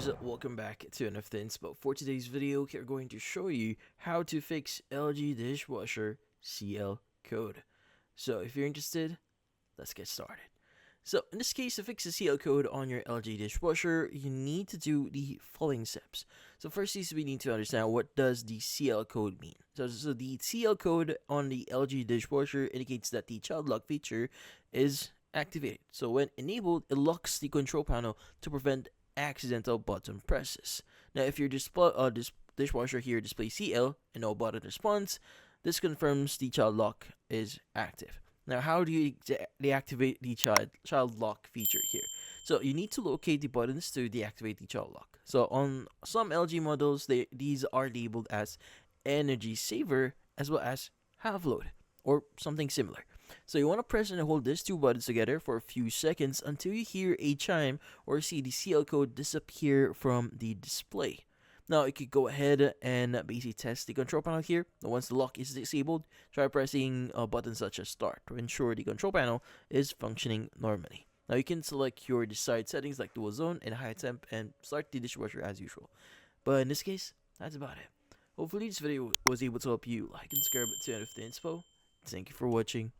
guys, welcome back to another inspo. For today's video, we're going to show you how to fix LG dishwasher CL code. So if you're interested, let's get started. So in this case, to fix the CL code on your LG dishwasher, you need to do the following steps. So first is we need to understand what does the CL code mean. So the CL code on the LG dishwasher indicates that the child lock feature is activated. So when enabled, it locks the control panel to prevent accidental button presses. Now, if your dishwasher here displays CL and no button response, this confirms the child lock is active. Now, how do you deactivate the child lock feature here? So you need to locate the buttons to deactivate the child lock. So on some LG models, these are labeled as energy saver as well as half load or something similar. So you want to press and hold these two buttons together for a few seconds until you hear a chime or see the CL code disappear from the display. Now you could go ahead and basically test the control panel here. Once the lock is disabled, try pressing buttons such as start to ensure the control panel is functioning normally. Now you can select your desired settings like dual zone and high temp and start the dishwasher as usual. But in this case, that's about it. Hopefully this video was able to help you like and subscribe to end of the inspo. Thank you for watching.